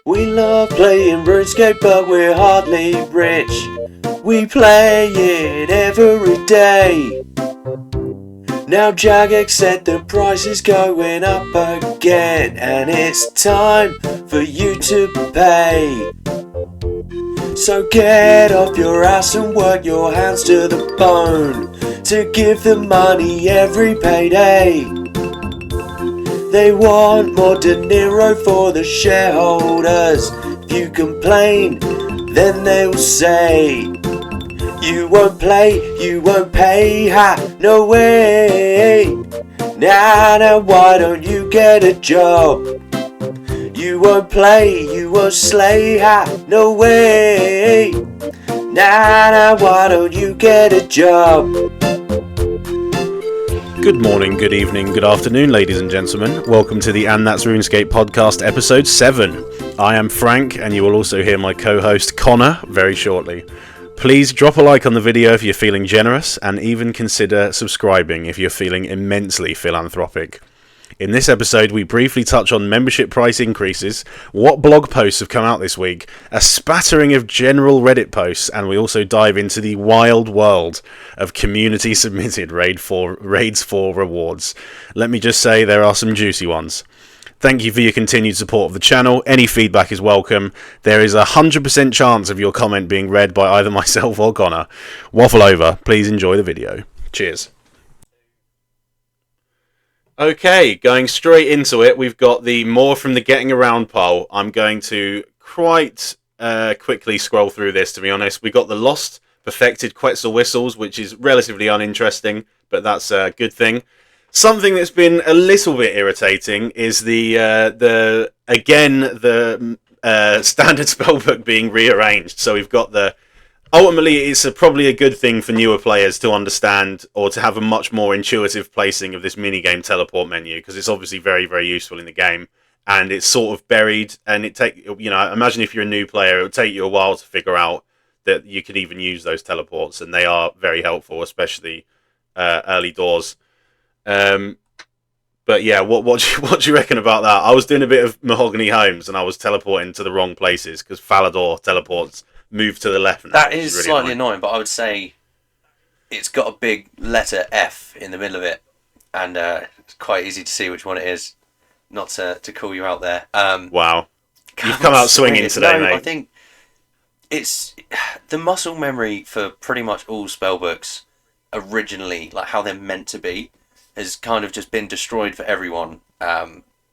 We love playing Runescape, but we're hardly rich. We play it every day. Now Jagex said the price is going up again, and it's time for you to pay. So get off your ass and work your hands to the bone to give the money every payday. They want more De Niro for the shareholders. If you complain, then they'll say you won't play, you won't pay, ha, no way. Now, why don't you get a job? You won't play, you won't slay, ha, no way. Now, why don't you get a job? Good morning, good evening, good afternoon, ladies and gentlemen. Welcome to the And That's Runescape podcast, episode 7. I am Frank, and you will also hear my co-host Connor very shortly. Please drop a like on the video if you're feeling generous, and even consider subscribing if you're feeling immensely philanthropic. In this episode, we briefly touch on membership price increases, what blog posts have come out this week, a spattering of general Reddit posts, and we also dive into the wild world of community-submitted Raids 4 rewards. Let me just say there are some juicy ones. Thank you for your continued support of the channel. Any feedback is welcome. There is a 100% chance of your comment being read by either myself or Connor. Waffle over. Please enjoy the video. Cheers. Okay, going straight into it, we've got the more from the getting around poll. I'm going to quite quickly scroll through this, to be honest. We got the lost perfected Quetzal whistles, which is relatively uninteresting, but that's a good thing. Something that's been a little bit irritating is the standard spellbook being rearranged. So we've got ultimately, it's probably a good thing for newer players to understand or to have a much more intuitive placing of this minigame teleport menu, because it's obviously very, very useful in the game, and it's sort of buried. And imagine if you're a new player, it would take you a while to figure out that you can even use those teleports, and they are very helpful, especially early doors. But yeah, what do you reckon about that? I was doing a bit of Mahogany Homes, and I was teleporting to the wrong places because Falador teleports move to the left. That is really slightly annoying, but I would say it's got a big letter F in the middle of it, and it's quite easy to see which one it is. Not to call you out there. Wow, you've come out swinging today, mate. I think it's the muscle memory for pretty much all spellbooks originally, like how they're meant to be, has kind of just been destroyed for everyone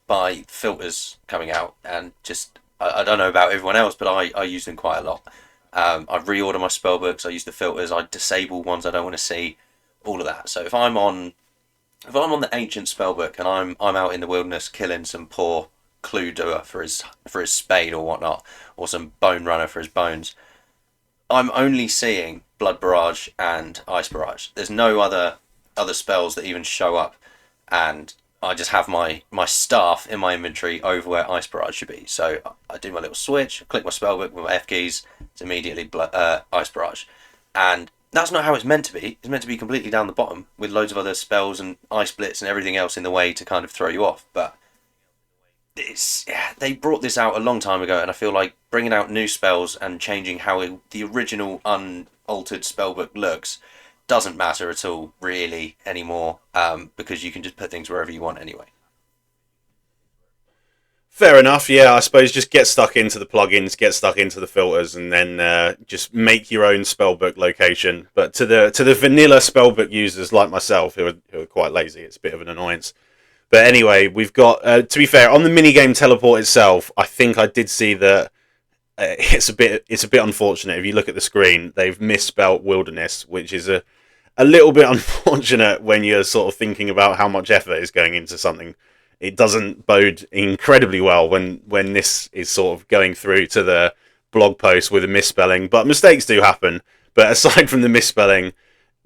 by filters coming out, and just I don't know about everyone else, but I use them quite a lot. I reorder my spellbooks. I use the filters. I disable ones I don't want to see. All of that. So if I'm on the ancient spellbook and I'm out in the wilderness killing some poor clue doer for his spade or whatnot, or some bone runner for his bones, I'm only seeing blood barrage and ice barrage. There's no other spells that even show up, and I just have my staff in my inventory over where Ice Barrage should be. So I do my little switch, click my spellbook with my Fkeys, it's immediately Ice Barrage. And that's not how it's meant to be. It's meant to be completely down the bottom with loads of other spells and Ice Blitz and everything else in the way to kind of throw you off. But they brought this out a long time ago, and I feel like bringing out new spells and changing how the original unaltered spellbook looks doesn't matter at all really anymore, because you can just put things wherever you want anyway. Fair enough, yeah. I suppose just get stuck into the plugins, get stuck into the filters, and then just make your own spellbook location. But to the vanilla spellbook users like myself, who are quite lazy, it's a bit of an annoyance. But anyway, we've got to be fair on the minigame teleport itself. I think I did see that it's a bit unfortunate. If you look at the screen, they've misspelt wilderness, which is a little bit unfortunate when you're sort of thinking about how much effort is going into something. It doesn't bode incredibly well when this is sort of going through to the blog post with a misspelling, but mistakes do happen. But aside from the misspelling,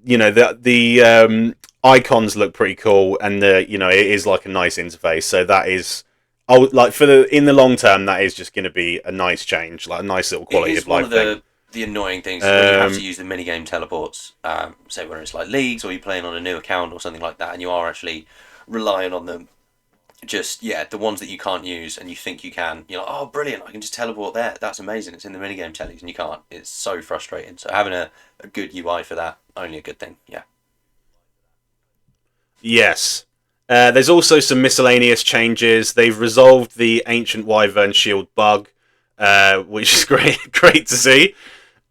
the icons look pretty cool, and it is like a nice interface. So that is, in the long term, that is just going to be a nice change, like a nice little quality of life thing. The annoying things is when you have to use the minigame teleports, say whether it's like leagues or you're playing on a new account or something like that, and you are actually relying on them just, yeah, the ones that you can't use and you think you can, you're like, oh, brilliant, I can just teleport there. That's amazing. It's in the minigame tellies and you can't. It's so frustrating. So having a good UI for that, only a good thing. Yeah. Yes. There's also some miscellaneous changes. They've resolved the Ancient Wyvern Shield bug, which is great to see.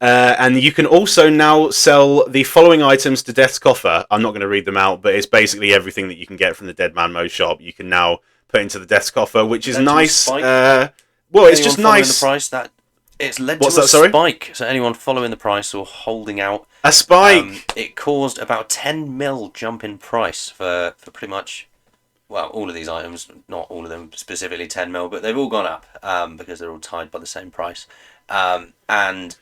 And you can also now sell the following items to Death's Coffer. I'm not going to read them out, but it's basically everything that you can get from the Dead Man Mo shop. You can now put into the Death's Coffer, which is nice. Well, it's just nice. The price that it's led What's to that, a sorry? spike. So anyone following the price or holding out A spike. it caused about 10 mil jump in price for pretty much, well, all of these items. Not all of them specifically 10 mil, but they've all gone up because they're all tied by the same price. And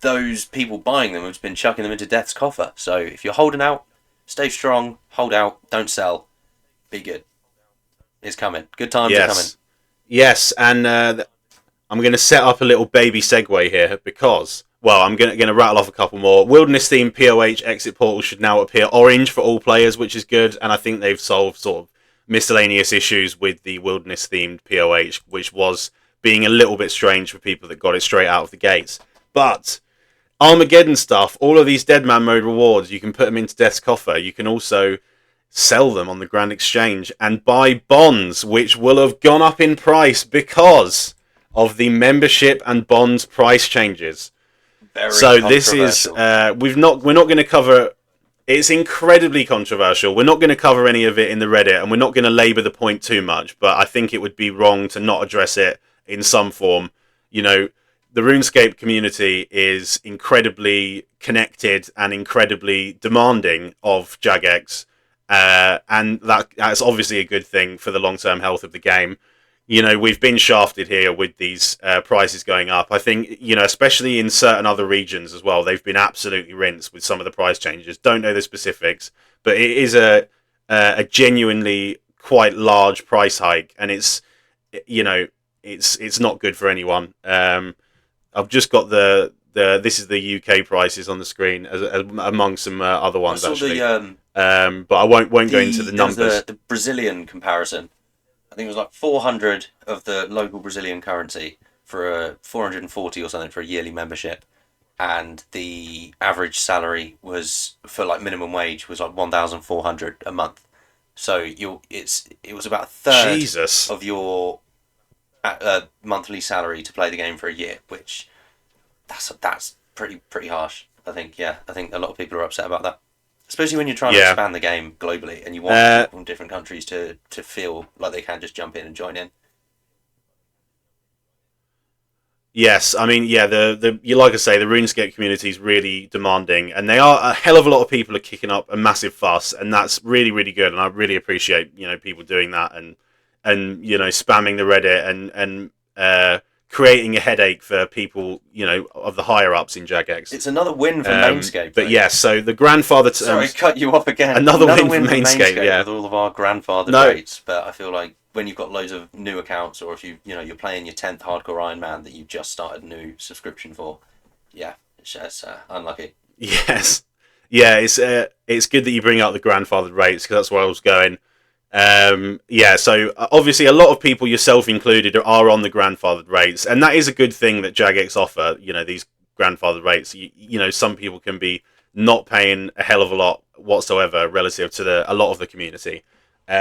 those people buying them have been chucking them into Death's Coffer. So if you're holding out, stay strong, hold out, don't sell, be good. It's coming. Good times are coming. Yes, and I'm going to set up a little baby segue here because, well, I'm going to rattle off a couple more. Wilderness themed POH exit portals should now appear orange for all players, which is good, and I think they've solved sort of miscellaneous issues with the wilderness themed POH, which was being a little bit strange for people that got it straight out of the gates. But Armageddon stuff, all of these Deadman mode rewards, you can put them into Death's Coffer. You can also sell them on the Grand Exchange and buy bonds, which will have gone up in price because of the membership and bonds price changes. So this is we're not going to cover. It's incredibly controversial. We're not going to cover any of it in the Reddit, and we're not going to labour the point too much. But I think it would be wrong to not address it in some form. You know, the RuneScape community is incredibly connected and incredibly demanding of Jagex. And that's obviously a good thing for the long-term health of the game. You know, we've been shafted here with these prices going up. I think, you know, especially in certain other regions as well, they've been absolutely rinsed with some of the price changes. Don't know the specifics, but it is a genuinely quite large price hike, and it's, you know, it's not good for anyone. I've just got this is the UK prices on the screen as among some other ones actually. But I won't go into the numbers. The Brazilian comparison. I think it was like 400 of the local Brazilian currency for a 440 or something for a yearly membership, and the average salary was for like minimum wage was like 1,400 a month. So it was about a third of your monthly salary to play the game for a year, which that's pretty harsh. I think a lot of people are upset about that. Especially when you're trying to expand the game globally and you want people from different countries to feel like they can just jump in and join in. Yes, I mean, yeah, you like I say, the RuneScape community is really demanding, and they are a hell of a lot of people are kicking up a massive fuss, and that's really, really good, and I really appreciate, you know, people doing that and you know, spamming the Reddit and creating a headache for people, you know, of the higher ups in Jagex. It's another win for Mainscape. But yeah, so the grandfather. Sorry, cut you off again. Another win for Mainscape. Yeah, with all of our grandfathered rates. But I feel like when you've got loads of new accounts, or if you're playing your 10th hardcore Iron Man that you just started a new subscription for, yeah, it's unlucky. Yes, yeah, it's good that you bring up the grandfathered rates because that's where I was going. Yeah, so obviously a lot of people, yourself included, are on the grandfathered rates, and that is a good thing that Jagex offer, you know, these grandfathered rates. You know, some people can be not paying a hell of a lot whatsoever relative to a lot of the community.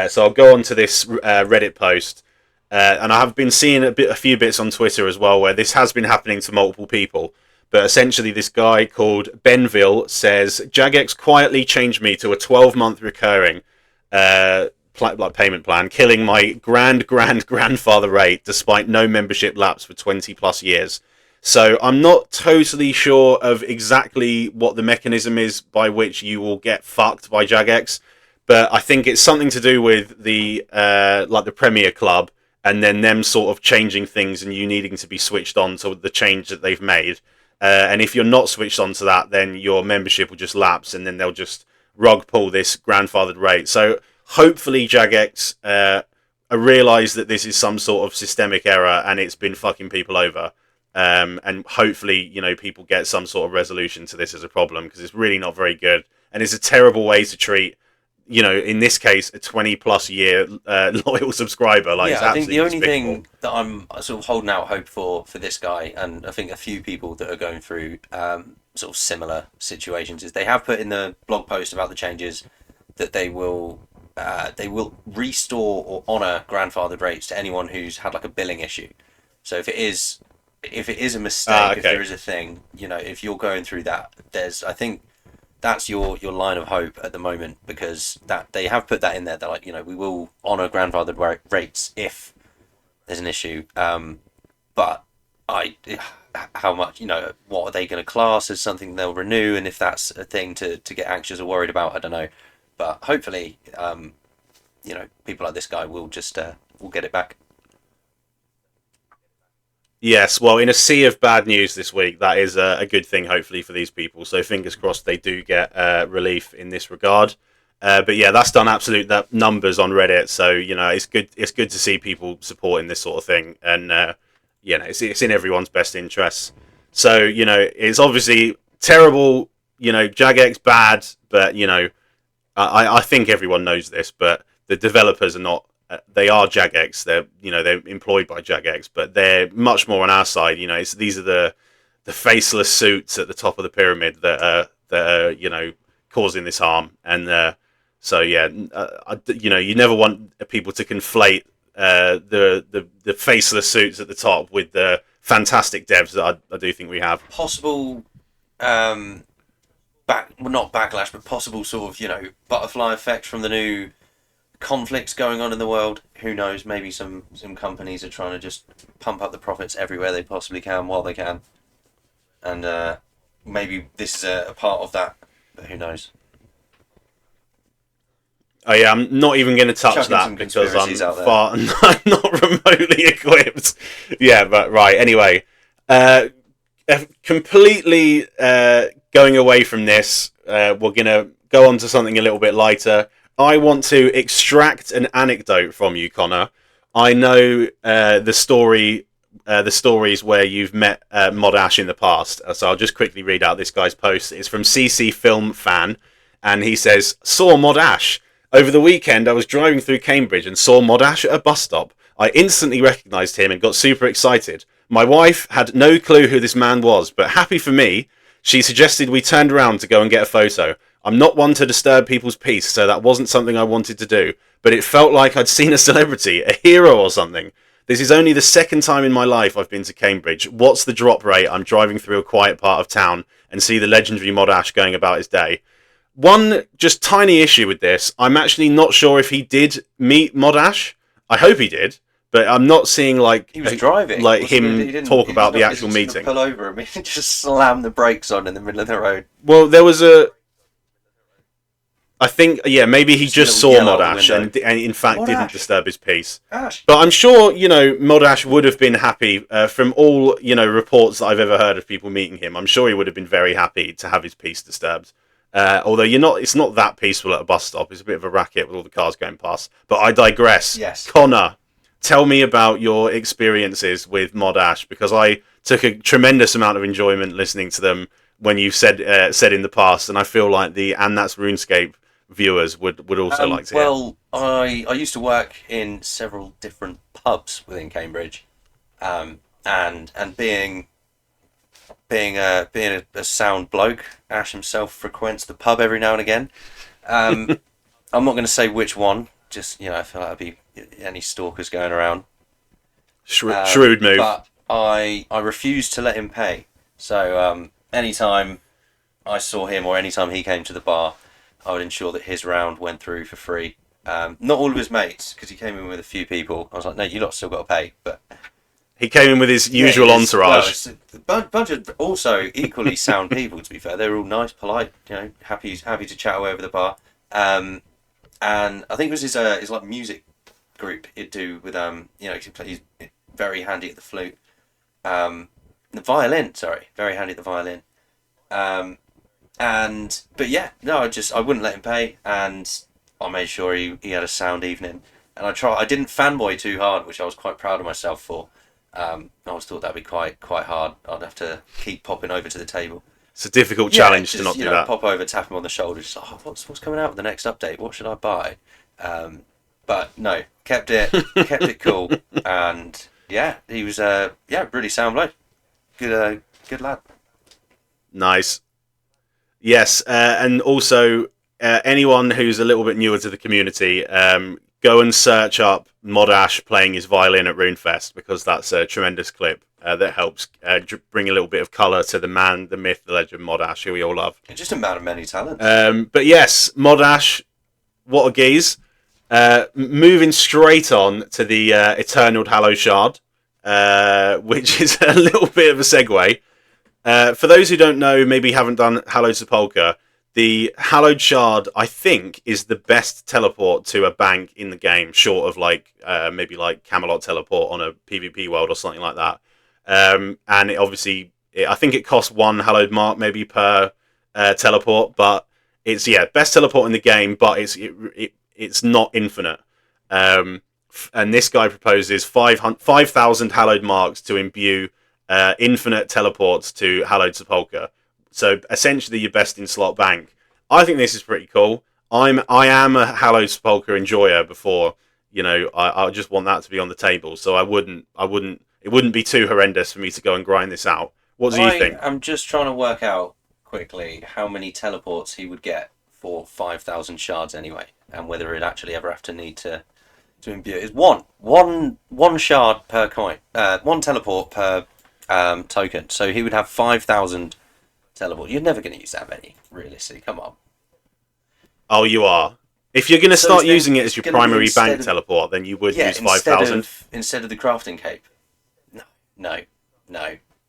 So I'll go on to this Reddit post, and I have been seeing a few bits on Twitter as well where this has been happening to multiple people. But essentially this guy called Benville says, Jagex quietly changed me to a 12-month recurring payment plan, killing my grandfather rate despite no membership lapse for 20 plus years. So I'm not totally sure of exactly what the mechanism is by which you will get fucked by Jagex, but I think it's something to do with the like the Premier Club, and then them sort of changing things and you needing to be switched on to the change that they've made. And if you're not switched on to that, then your membership will just lapse, and then they'll just rug pull this grandfathered rate. So hopefully Jagex realise that this is some sort of systemic error and it's been fucking people over. And hopefully, you know, people get some sort of resolution to this as a problem, because it's really not very good. And it's a terrible way to treat you know, in this case, a 20+ year loyal subscriber. Like, Yeah, it's I think absolutely the only despicable. thing that I'm sort of holding out hope for this guy, and I think a few people that are going through sort of similar situations, is they have put in the blog post about the changes that they will restore or honour grandfathered rates to anyone who's had like a billing issue. So if it is a mistake, if there Okay. is a thing, you know, if you're going through that, I think that's your line of hope at the moment, because that they have put that in there. They're like, you know, we will honour grandfathered rates if there's an issue. But I, how much, you know, what are they going to class as something they'll renew, and if that's a thing to get anxious or worried about, I don't know. But hopefully, you know, people like this guy will just will get it back. Yes, well, in a sea of bad news this week, that is a good thing, hopefully, for these people. So fingers crossed they do get relief in this regard. But yeah, that's done absolute numbers on Reddit. So you know, it's good. It's good to see people supporting this sort of thing, and you know, it's in everyone's best interests. So you know, it's obviously terrible. You know, Jagex bad, but you know, I think everyone knows this, but the developers are not. They are Jagex. They're employed by Jagex, but they're much more on our side. You know, these are the faceless suits at the top of the pyramid that are you know, causing this harm. And so yeah, you know, you never want people to conflate the faceless suits at the top with the fantastic devs that I do think we have. Possible, um, well, not backlash, but possible sort of, you know, butterfly effect from the new conflicts going on in the world. Who knows? Maybe some companies are trying to just pump up the profits everywhere they possibly can while they can, and maybe this is a part of that. But who knows? Oh yeah, I'm not even going to touch Chucking some that because I'm conspiracies out there. far I'm not remotely equipped. Yeah, but right. Anyway, uh, completely going away from this, we're going to go on to something a little bit lighter. I want to extract an anecdote from you, Connor. I know the stories where you've met Modash in the past. So I'll just quickly read out this guy's post. It's from CC Film Fan, and he says, "Saw Modash over the weekend. I was driving through Cambridge and saw Modash at a bus stop. I instantly recognised him and got super excited. My wife had no clue who this man was, but happy for me, she suggested we turned around to go and get a photo. I'm not one to disturb people's peace, so that wasn't something I wanted to do, but it felt like I'd seen a celebrity, a hero or something. This is only the second time in my life I've been to Cambridge. What's the drop rate? I'm driving through a quiet part of town and see the legendary Modash going about his day." One just tiny issue with this, I'm actually not sure if he did meet Modash. I hope he did, but I'm not seeing He was driving. like Wasn't he? He him didn't. talk He's about not, the he's actual just gonna meeting. pull over and just slam the brakes on in the middle of the road. Well, there was a. I think, yeah, maybe he Just a just saw little yell out the Modash window. and in fact didn't Modash. disturb his peace. Ash. But I'm sure, you know, Modash would have been happy from all, you know, reports that I've ever heard of people meeting him. I'm sure he would have been very happy to have his peace disturbed. Although it's not that peaceful at a bus stop. It's a bit of a racket with all the cars going past. But I digress. Yes. Connor, tell me about your experiences with Modash, because I took a tremendous amount of enjoyment listening to them when you said in the past, and I feel like and that's RuneScape viewers would also like to hear. Well, I used to work in several different pubs within Cambridge, and being a sound bloke, Ash himself frequents the pub every now and again. I'm not going to say which one. Just, you know, I feel like there'd be any stalkers going around. Shrewd move. But I refused to let him pay. So anytime I saw him or anytime he came to the bar, I would ensure that his round went through for free. Not all of his mates, because he came in with a few people. I was like, no, you lot still got to pay. But he came in with his usual entourage. Well, it's a bunch of also equally sound people. To be fair, they were all nice, polite. You know, happy to chat away over the bar. And I think it was his like music group he'd do with you know, he's very handy at the flute. The violin, sorry, very handy at the violin. But yeah, no, I wouldn't let him pay, and I made sure he had a sound evening. And I didn't fanboy too hard, which I was quite proud of myself for. I always thought that'd be quite hard. I'd have to keep popping over to the table. It's a difficult Yeah, challenge just, to not you do know, that. pop over, tap him on the shoulder, just like, oh, what's coming out with the next update? What should I buy? But no, kept it cool, and yeah, he was really sound bloke. Good lad. Nice. Yes, and also anyone who's a little bit newer to the community, go and search up Modash playing his violin at Runefest, because that's a tremendous clip that helps bring a little bit of colour to the man, the myth, the legend Modash, who we all love. Just a man of many talents. But yes, Modash, what a geese. Moving straight on to the Eternal Hallowed Shard, which is a little bit of a segue. For those who don't know, maybe haven't done Hallowed Sepulchre, the Hallowed Shard, I think, is the best teleport to a bank in the game, short of maybe like Camelot teleport on a PvP world or something like that. And it obviously, I think it costs 1 Hallowed Mark maybe per teleport, but it's best teleport in the game, but it's not infinite. And this guy proposes 5,000 Hallowed Marks to imbue infinite teleports to Hallowed Sepulchre. So essentially your best in slot bank. I think this is pretty cool. I am a Hallowed Sepulchre enjoyer before, I just want that to be on the table. So it wouldn't be too horrendous for me to go and grind this out. What do you think? I'm just trying to work out quickly how many teleports he would get for 5,000 shards anyway, and whether he'd actually ever have to need to imbue it. It's one shard per coin, 1 teleport per token. So he would have 5,000 teleport. You're never going to use that many, realistically. Come on. Oh, you are. If you're going to start using it as your primary bank of, teleport, then you would use 5,000. Instead of the crafting cape. No.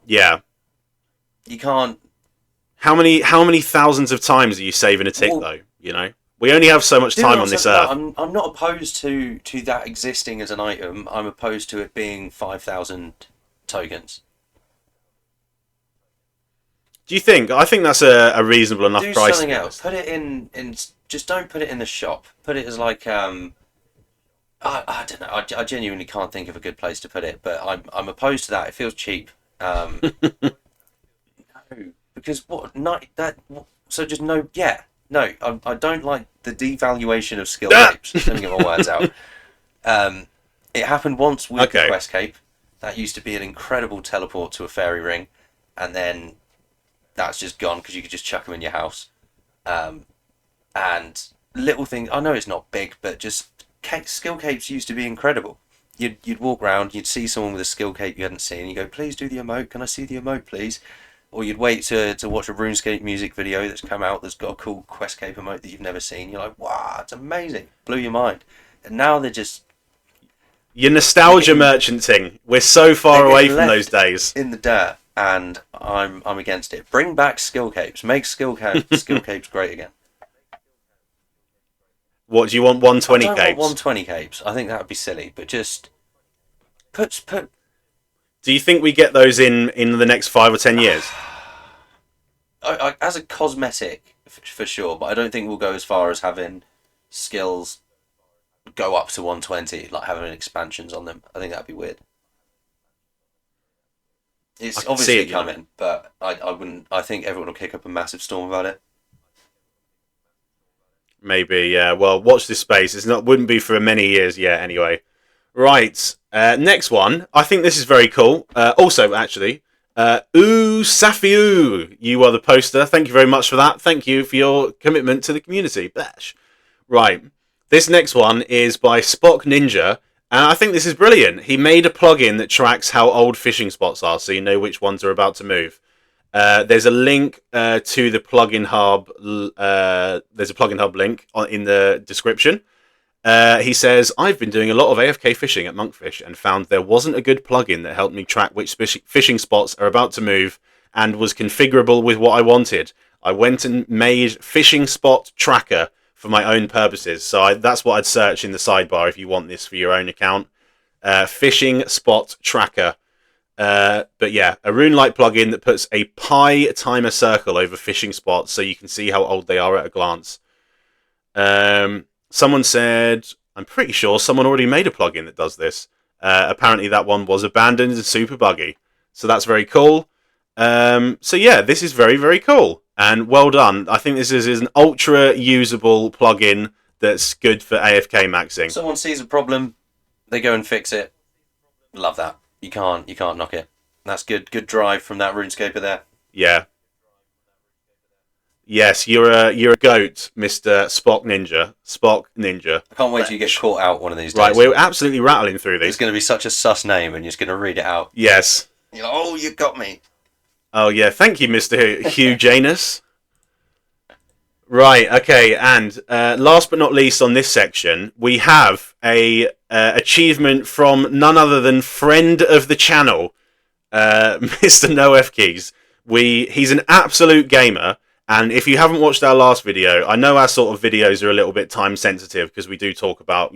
Yeah. You can't. How many thousands of times are you saving a tick, though? We only have so much time on this earth. I'm not opposed to that existing as an item. I'm opposed to it being 5,000 tokens. Do you think? I think that's a reasonable enough price. Do something else. Put it in. Just don't put it in the shop. Put it as like I don't know. I genuinely can't think of a good place to put it. But I'm opposed to that. It feels cheap. No, because what? Not that. So just no. Yeah. No. I don't like the devaluation of skill capes. Let me get my words out. It happened once with the quest cape. That used to be an incredible teleport to a fairy ring, and then that's just gone because you could just chuck them in your house. And little things, I know it's not big, but just skill capes used to be incredible. You'd walk around, you'd see someone with a skill cape you hadn't seen, you go, please do the emote, can I see the emote, please? Or you'd wait to watch a Runescape music video that's come out that's got a cool quest cape emote that you've never seen. You're like, wow, it's amazing. Blew your mind. And now they're just... Your nostalgia merchanting. We're so far away from those days. In the dirt. And I'm against it. Bring back skill capes. Make skill capes great again. What do you want? 120 capes? I don't want 120 capes. I think that would be silly. But just put. Do you think we get those in the next 5 or 10 years? As a cosmetic, for sure. But I don't think we'll go as far as having skills go up to 120, like having expansions on them. I think that'd be weird. It's obviously coming, but I wouldn't. I think everyone will kick up a massive storm about it. Maybe, yeah. Well, watch this space. Wouldn't be for many years yet, anyway. Right. Next one. I think this is very cool. Also, actually, Safiu, you are the poster. Thank you very much for that. Thank you for your commitment to the community. Bash. Right. This next one is by Spock Ninja. And I think this is brilliant. He made a plugin that tracks how old fishing spots are, so you know which ones are about to move. There's a link to the plugin hub. There's a plugin hub link in the description. He says, I've been doing a lot of AFK fishing at Monkfish and found there wasn't a good plugin that helped me track which fishing spots are about to move and was configurable with what I wanted. I went and made Fishing Spot Tracker for my own purposes. So that's what I'd search in the sidebar if you want this for your own account. Fishing Spot Tracker. But yeah, a Rune-like plugin that puts a pi timer circle over fishing spots so you can see how old they are at a glance. Someone said, I'm pretty sure someone already made a plugin that does this. Apparently that one was abandoned and super buggy. So that's very cool. So yeah, this is very, very cool and well done. I think this is an ultra usable plugin that's good for AFK maxing. Someone sees a problem, they go and fix it. Love that. You can't knock it. That's good drive from that RuneScaper there. Yeah. Yes, you're a goat, Mr. Spock Ninja. I can't wait till you get caught out one of these days. Right, we're absolutely rattling through these. It's going to be such a sus name, and you're just going to read it out. Yes. You're like, oh, you got me. Oh yeah, thank you, Mr. Hugh Janus. Right, okay, and last but not least on this section, we have a achievement from none other than friend of the channel, Mr. No Fkeys. He's an absolute gamer, and if you haven't watched our last video, I know our sort of videos are a little bit time sensitive because we do talk about,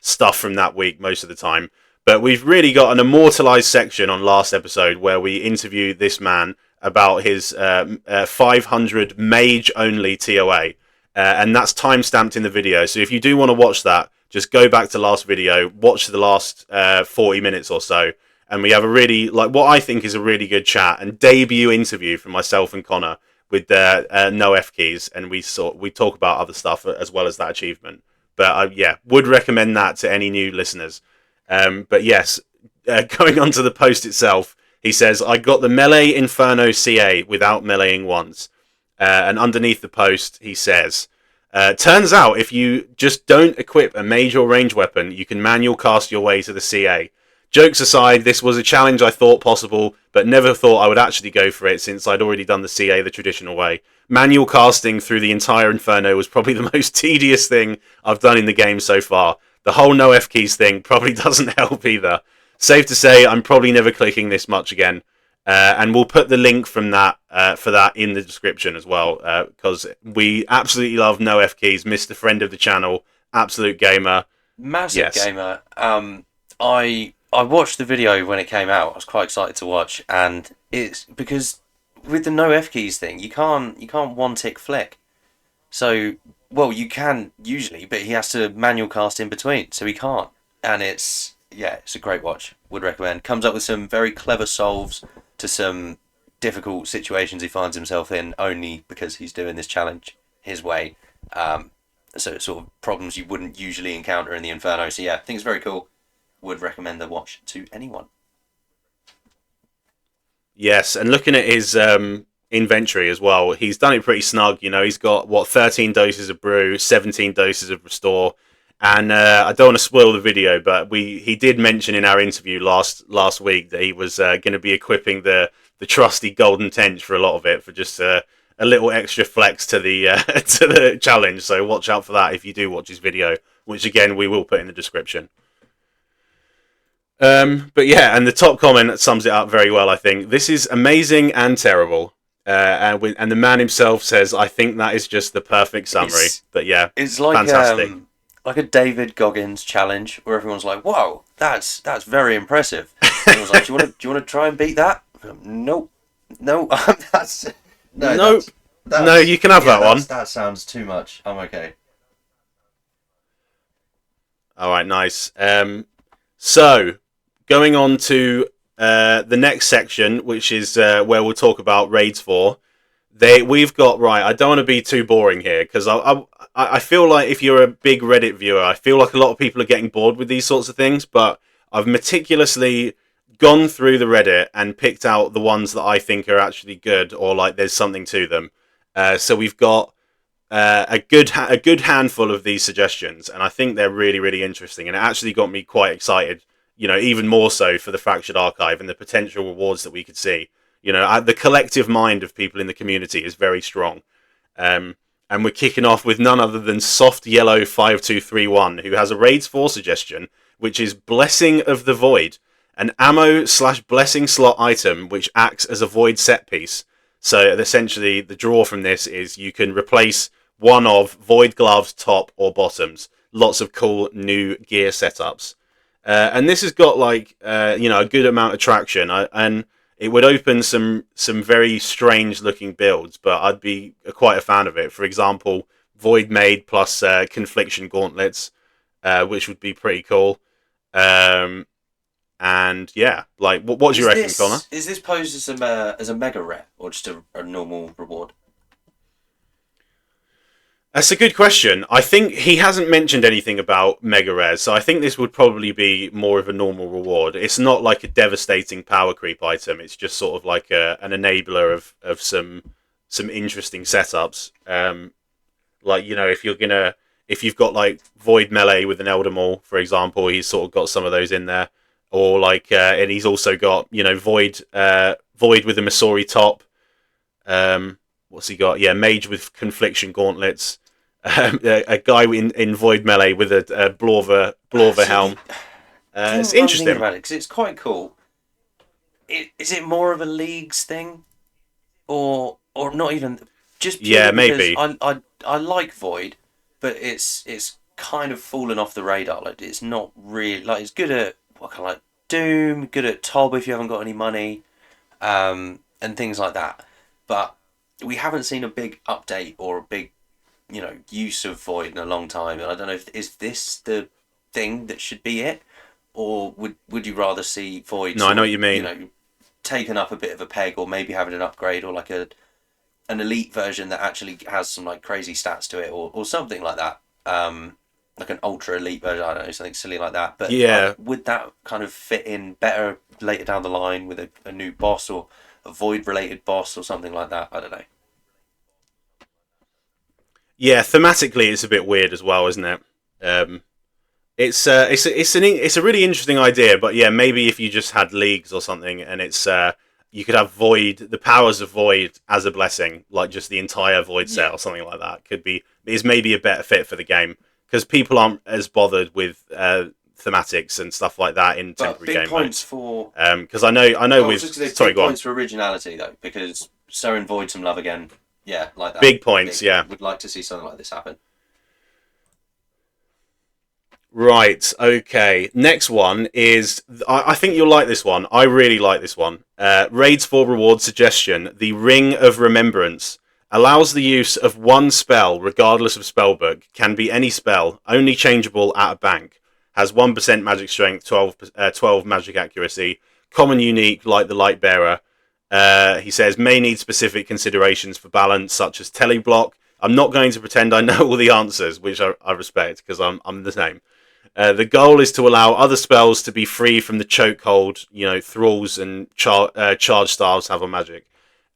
stuff from that week most of the time, but we've really got an immortalized section on last episode where we interview this man about his 500 mage-only TOA, and that's time-stamped in the video. So if you do want to watch that, just go back to last video, watch the last 40 minutes or so, and we have a really, what I think is a really good chat and debut interview from myself and Connor with No Fkeys, and we talk about other stuff as well as that achievement. But would recommend that to any new listeners. But yes, going on to the post itself, he says, I got the Melee Inferno CA without meleeing once. And underneath the post, he says, turns out if you just don't equip a mage or range weapon, you can manual cast your way to the CA. Jokes aside, this was a challenge I thought possible, but never thought I would actually go for it since I'd already done the CA the traditional way. Manual casting through the entire Inferno was probably the most tedious thing I've done in the game so far. The whole No Fkeys thing probably doesn't help either. Safe to say, I'm probably never clicking this much again. And we'll put the link from that for that in the description as well, because we absolutely love No Fkeys, Mr. Friend of the channel, absolute gamer. Massive gamer. I watched the video when it came out. I was quite excited to watch, and it's because with the No Fkeys thing, you can't one tick flick. So, well, you can usually, but he has to manual cast in between, so he can't. And it's a great watch. Would recommend. Comes up with some very clever solves to some difficult situations he finds himself in, only because he's doing this challenge his way. So it's sort of problems you wouldn't usually encounter in the Inferno. So yeah, I think it's very cool. Would recommend the watch to anyone. Yes, and looking at his inventory as well, he's done it pretty snug. He's got 13 doses of brew, 17 doses of restore. And I don't want to spoil the video, but he did mention in our interview last week that he was going to be equipping the trusty golden tench for a lot of it, for just a little extra flex to the to the challenge. So watch out for that if you do watch his video, which again we will put in the description. But yeah, and the top comment sums it up very well. I think this is amazing and terrible. And the man himself says, "I think that is just the perfect summary." But yeah, it's like fantastic. Like a David Goggins challenge where everyone's like, "Whoa, that's very impressive." Everyone's like, "Do you want to try and beat that?" Nope, no, nope. No, you can have that one. That sounds too much. I'm okay. All right, nice. So going on to the next section, which is where we'll talk about raids 4. We've got, right, I don't want to be too boring here, because I feel like if you're a big Reddit viewer, I feel like a lot of people are getting bored with these sorts of things, but I've meticulously gone through the Reddit and picked out the ones that I think are actually good, or like there's something to them. So we've got a good handful of these suggestions, and I think they're really, really interesting, and it actually got me quite excited, even more so for the Fractured Archive and the potential rewards that we could see. The collective mind of people in the community is very strong. And we're kicking off with none other than Soft Yellow 5231, who has a Raids 4 suggestion, which is Blessing of the Void, an ammo/blessing slot item which acts as a void set piece. So essentially, the draw from this is you can replace one of void gloves, top or bottoms. Lots of cool new gear setups. And this has got a good amount of traction. And it would open some very strange looking builds, but I'd be quite a fan of it. For example, Void Maid plus Confliction Gauntlets, which would be pretty cool. And yeah, like what do you reckon, Connor? Is this posed as a mega rare or just a normal reward? That's a good question. I think he hasn't mentioned anything about Megarares, so I think this would probably be more of a normal reward. It's not like a devastating power creep item. It's just sort of like an enabler of some interesting setups. Like, you know, if you've got like Void Melee with an Elder Maul, for example, he's sort of got some of those in there. Or like, and he's also got, you know, Void with a Masori top. What's he got? Yeah, Mage with Confliction Gauntlets. A guy in Void Melee with a Blorver helm. It's interesting about it because it's quite cool. Is it more of a leagues thing, or not even just purely maybe. I like Void, but it's kind of fallen off the radar. Like it's not really like it's good at what kind of like Doom, good at Tob if you haven't got any money, and things like that. But we haven't seen a big update or a big use of Void in a long time, and I don't know if is this the thing that should be it, or would you rather see Void? No, I know what you mean. Taken up a bit of a peg, or maybe having an upgrade, or like an elite version that actually has some like crazy stats to it, or something like that. Like an ultra elite version, I don't know, something silly like that. But yeah, would that kind of fit in better later down the line with a new boss or a Void related boss or something like that? I don't know. Yeah, thematically it's a bit weird as well, isn't it? It's a really interesting idea, but yeah, maybe if you just had leagues or something, and it's you could have Void, the powers of Void as a blessing, like just the entire Void set or something like that. Is maybe a better fit for the game because people aren't as bothered with thematics and stuff like that in temporary game points modes. For because I know with sorry, go points on. For originality though, because Seren Void some love again. Yeah, like that. Big points, yeah. Would like to see something like this happen. Right, okay. Next one is... I think you'll like this one. I really like this one. Raids 4 reward suggestion. The Ring of Remembrance. Allows the use of one spell, regardless of spellbook. Can be any spell. Only changeable at a bank. Has 1% magic strength, 12 magic accuracy. Common unique, like the Light Bearer. He says, may need specific considerations for balance, such as teleblock. I'm not going to pretend I know all the answers, which I respect, because I'm the same. The goal is to allow other spells to be free from the chokehold, thralls and charge staves have on magic.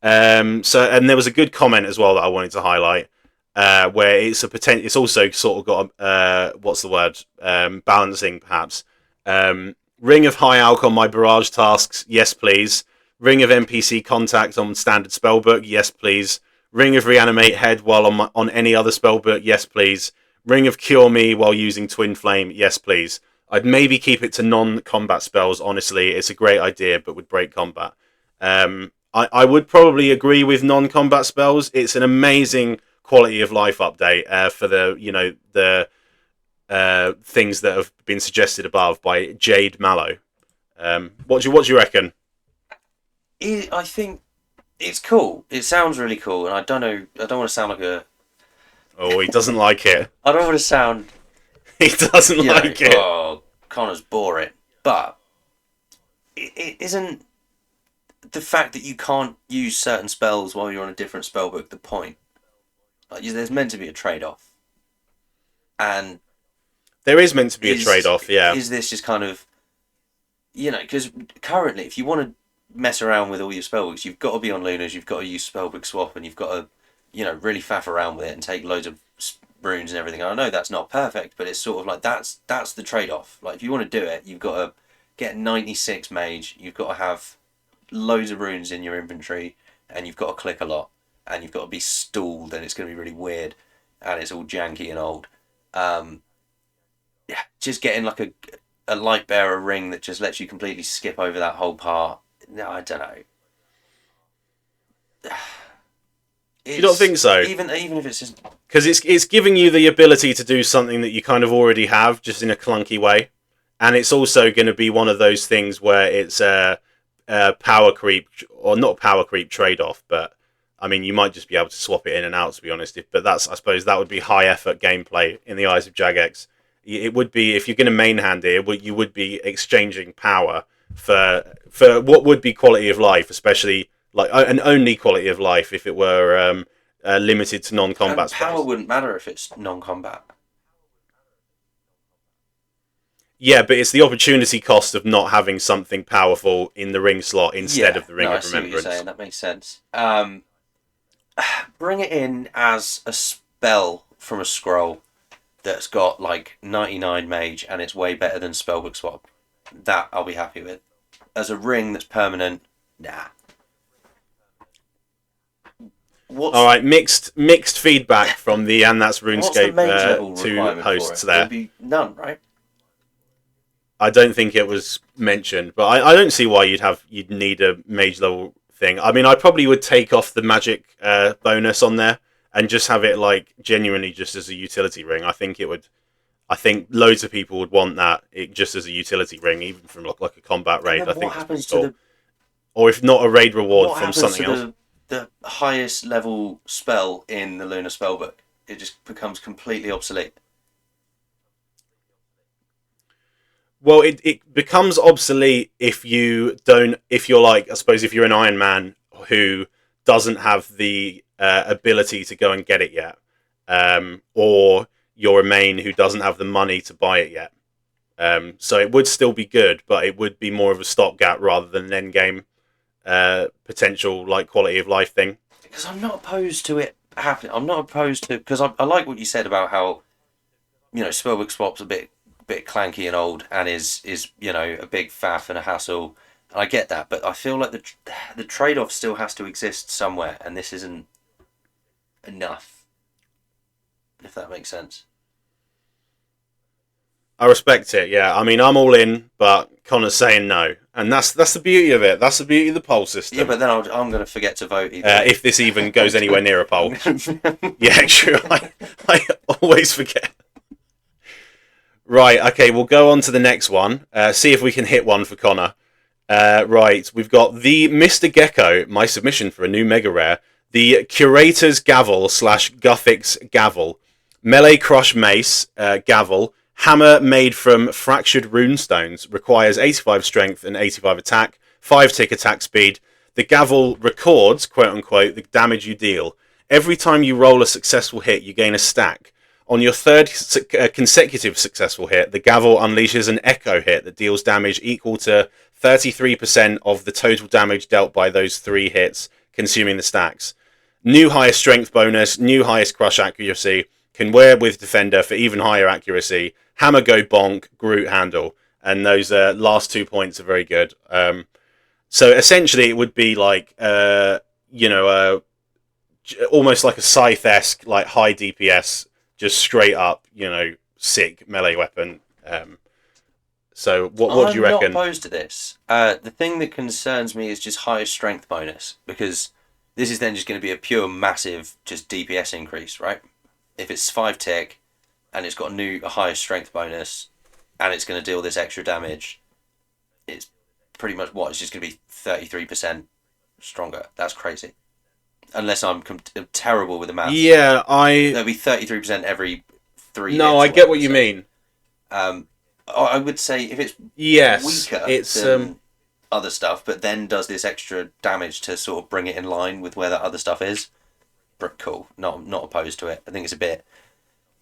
And there was a good comment as well that I wanted to highlight, where it's also sort of got what's the word? Balancing, perhaps. Ring of High Alch on my barrage tasks, yes please. Ring of NPC contact on standard spellbook, yes please. Ring of Reanimate Head while on any other spellbook, yes please. Ring of Cure Me while using Twin Flame, yes please. I'd maybe keep it to non-combat spells, honestly. It's a great idea, but would break combat. I would probably agree with non-combat spells. It's an amazing quality of life update for the things that have been suggested above by Jade Mallow. What do you reckon? I think it's cool. It sounds really cool, and I don't want to sound like a... Oh, he doesn't like it. I don't want to sound... He doesn't like it. Oh, Connor's boring. But it isn't the fact that you can't use certain spells while you're on a different spellbook the point. Like, there's meant to be a trade-off. And... There is meant to be a trade-off, yeah. Is this just kind of... because currently, if you want to mess around with all your spellbooks, you've got to be on Lunas, you've got to use spellbook swap, and you've got to really faff around with it and take loads of runes and everything. And I know that's not perfect, but it's sort of like that's the trade-off. Like if you want to do it, you've got to get 96 mage, you've got to have loads of runes in your inventory, and you've got to click a lot, and you've got to be stalled, and it's going to be really weird, and it's all janky and old. Just getting like a light bearer ring that just lets you completely skip over that whole part. No, I don't know. You don't think so? Even if it's just... Because it's giving you the ability to do something that you kind of already have, just in a clunky way. And it's also going to be one of those things where it's a power creep, or not power creep trade-off, but I mean, you might just be able to swap it in and out, to be honest. But I suppose that would be high-effort gameplay in the eyes of Jagex. It would be, if you're going to main hand it, you would be exchanging power for what would be quality of life, especially like an only quality of life if it were limited to non-combat space. Power wouldn't matter if it's non-combat. Yeah, but it's the opportunity cost of not having something powerful in the ring slot instead of the Ring of Remembrance. I see what you're saying. That makes sense. Bring it in as a spell from a scroll that's got like 99 mage and it's way better than Spellbook Swap. That I'll be happy with. As a ring that's permanent, nah. All right, mixed feedback from the And That's RuneScape two hosts there. There'll be none, right? I don't think it was mentioned, but I don't see why you'd need a mage level thing. I mean, I probably would take off the magic bonus on there and just have it like genuinely just as a utility ring. I think loads of people would want that just as a utility ring, even from like a combat raid. I think it's cool. Or if not a raid reward from something else. The highest level spell in the Lunar Spellbook, it just becomes completely obsolete. Well, it becomes obsolete if you're like, I suppose, if you're an Iron Man who doesn't have the ability to go and get it yet, or you're a main who doesn't have the money to buy it yet. So it would still be good, but it would be more of a stopgap rather than an end game potential like quality of life thing. Because I'm not opposed to it happening. I'm not opposed to, because I like what you said about how, Spellbook Swap's a bit clanky and old and is a big faff and a hassle. And I get that, but I feel like the trade-off still has to exist somewhere, and this isn't enough. If that makes sense. I respect it, yeah. I mean, I'm all in, but Connor's saying no. And that's the beauty of it. That's the beauty of the poll system. Yeah, but then I'm going to forget to vote either. If this even goes anywhere near a poll. Yeah, true. I always forget. Right, okay, we'll go on to the next one. See if we can hit one for Connor. Right, we've got the Mr. Gecko, my submission for a new Mega Rare. The Curator's Gavel / Guthix Gavel. Melee Crush Mace Gavel. Hammer made from fractured runestones. Requires 85 strength and 85 attack. 5 tick attack speed. The Gavel records, quote unquote, the damage you deal. Every time you roll a successful hit, you gain a stack. On your third consecutive successful hit, the Gavel unleashes an Echo hit that deals damage equal to 33% of the total damage dealt by those 3 hits, consuming the stacks. New highest strength bonus, new highest crush accuracy, can wear with Defender for even higher accuracy, Hammer go bonk, Groot handle, and those last 2 points are very good. So essentially it would be like, almost like a Scythe-esque, like high DPS, just straight up, sick melee weapon. So what do you reckon? I'm not opposed to this. The thing that concerns me is just highest strength bonus, because this is then just going to be a pure massive just DPS increase, right? If it's 5 tick and it's got a highest strength bonus and it's going to deal this extra damage, it's pretty much it's just going to be 33% stronger. That's crazy. Unless I'm terrible with the maths. Yeah, there'll be 33% every 3 hits. No, I get what you mean. I would say if it's weaker than other stuff, but then does this extra damage to sort of bring it in line with where that other stuff is, cool. Not opposed to it. I think it's a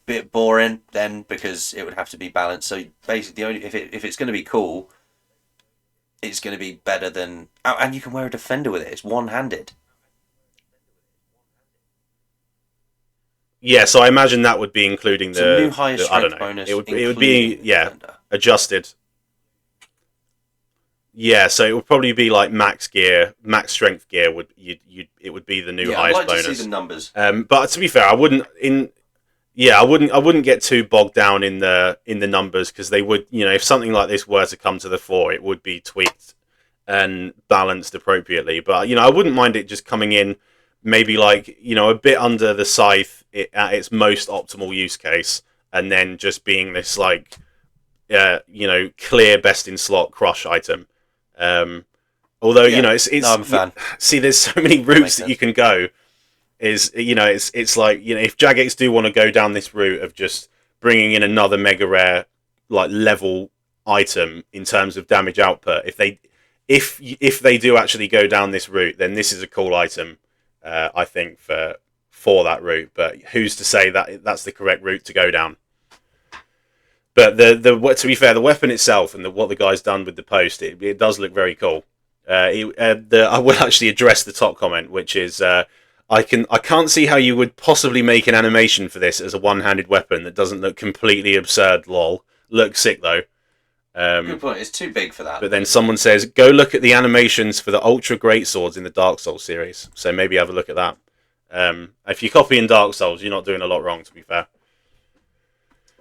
bit boring then, because it would have to be balanced. So basically, if it's going to be cool, it's going to be better than, and you can wear a Defender with it. It's one-handed. Yeah, so I imagine that would be including the new highest strength bonus. It would be adjusted. Yeah, so it would probably be like max strength gear it would be the new highest bonus. To see the numbers. But to be fair, I wouldn't get too bogged down in the numbers, because they would, if something like this were to come to the fore, it would be tweaked and balanced appropriately. But I wouldn't mind it just coming in maybe like, a bit under the Scythe at its most optimal use case, and then just being this like, clear best in slot crush item. Although, it's no, I'm a fan. See, there's so many routes that you can go. It's like, if Jagex do want to go down this route of just bringing in another mega rare like level item in terms of damage output. If they do actually go down this route, then this is a cool item, I think, for that route. But who's to say that that's the correct route to go down? But to be fair, the weapon itself and what the guy's done with the post, it does look very cool. I will actually address the top comment, which is I can't see how you would possibly make an animation for this as a one-handed weapon that doesn't look completely absurd. Lol, looks sick though. Good point. It's too big for that. But then someone says, go look at the animations for the Ultra Great Swords in the Dark Souls series. So maybe have a look at that. If you're copying Dark Souls, you're not doing a lot wrong, to be fair.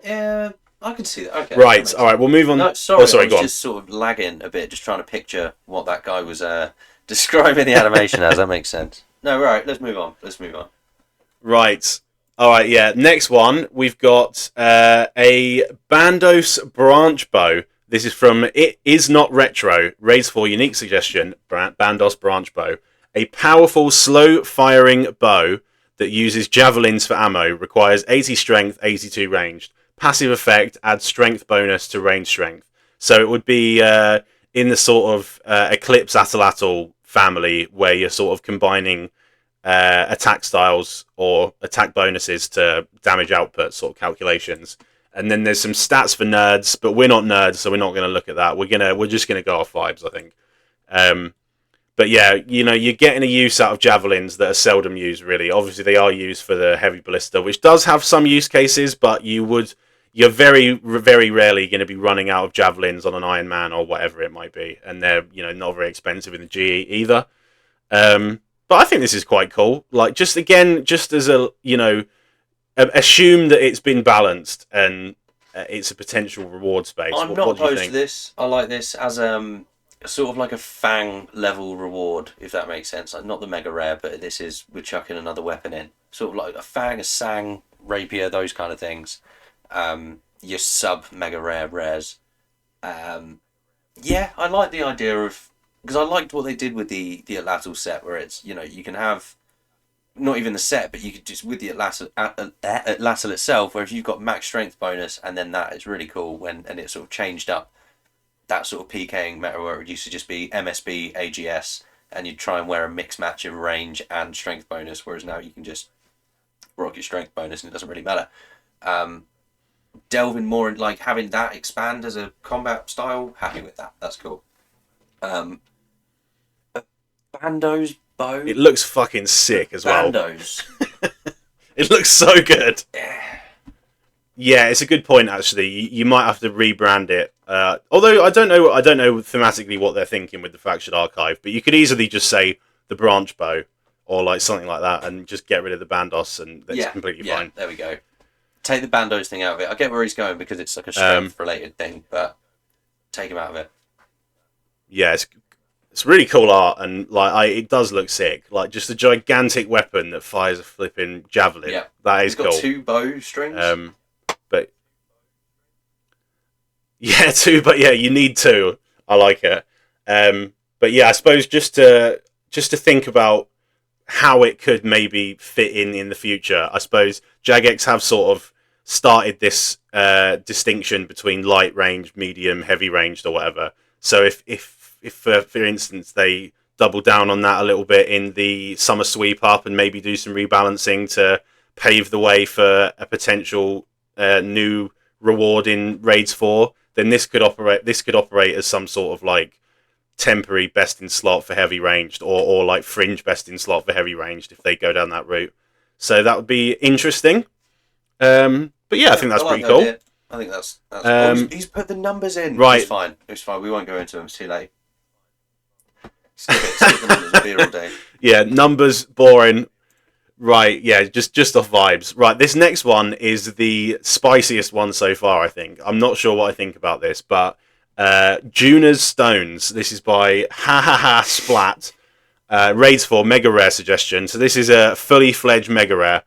Yeah, I can see that. Okay. Right, that all right, we'll move on. No, sorry, oh, sorry, I go was on. just sort of lagging a bit, just trying to picture what that guy was describing the animation as. That makes sense. No, right, let's move on. Right. All right, yeah. Next one, we've got a Bandos branch bow. This is from It Is Not Retro. Raids for unique suggestion, Bandos branch bow. A powerful, slow-firing bow that uses javelins for ammo. Requires 80 strength, 82 ranged. Passive effect, adds strength bonus to range strength. So it would be in the sort of Eclipse Atlatl family where you're sort of combining attack styles or attack bonuses to damage output sort of calculations. And then there's some stats for nerds, but we're not nerds, so we're not going to look at that. We're just going to go off vibes, I think. But yeah, you're getting a use out of javelins that are seldom used, really. Obviously, they are used for the heavy ballista, which does have some use cases, but you're very, very rarely going to be running out of javelins on an Iron Man or whatever it might be, and they're not very expensive in the GE either. But I think this is quite cool. Like just as a assume that it's been balanced and it's a potential reward space. I'm not opposed to this. I like this as sort of like a Fang level reward, if that makes sense. Like not the mega rare, but we're chucking another weapon in. Sort of like a Fang, a Sang, rapier, those kind of things. Your sub mega rare rares. Yeah, I like the idea of, because I liked what they did with the Atlatl set, where it's you can have not even the set, but you could just with the Atlatl itself, where if you've got max strength bonus and then that is really cool and it sort of changed up that sort of PKing meta where it used to just be MSB AGS and you'd try and wear a mixed match of range and strength bonus, whereas now you can just rock your strength bonus and it doesn't really matter. Delving more in like having that expand as a combat style, happy with that. That's cool. Bandos bow. It looks fucking sick as well. Bandos. It looks so good. Yeah. Yeah, it's a good point actually. You might have to rebrand it. Although I don't know thematically what they're thinking with the Fractured Archive, but you could easily just say the branch bow or like something like that and just get rid of the Bandos and that's completely fine. There we go. Take the Bandos thing out of it. I get where he's going because it's like a strength related thing, but take him out of it. Yeah, it's really cool art and like it does look sick. Like just a gigantic weapon that fires a flipping javelin. Yeah, that is cool. It's got 2 bow strings. But yeah, 2. But yeah, you need 2. I like it. But yeah, I suppose just to think about how it could maybe fit in the future. I suppose Jagex have sort of started this distinction between light range, medium, heavy ranged, or whatever. So if for instance they double down on that a little bit in the summer sweep up and maybe do some rebalancing to pave the way for a potential new reward in Raids 4, then this could operate as some sort of like temporary best in slot for heavy ranged or like fringe best in slot for heavy ranged if they go down that route. So that would be interesting. But yeah, I think that's pretty cool. Idea. I think that's cool. He's put the numbers in. Right. It's fine. We won't go into them. It's too late. Skip the numbers. We'll be here all day. Yeah, numbers, boring. Right, yeah, just off vibes. Right, this next one is the spiciest one so far, I think. I'm not sure what I think about this, but Juna's Stones. This is by Splat. Raids for Mega Rare suggestion. So this is a fully fledged Mega Rare.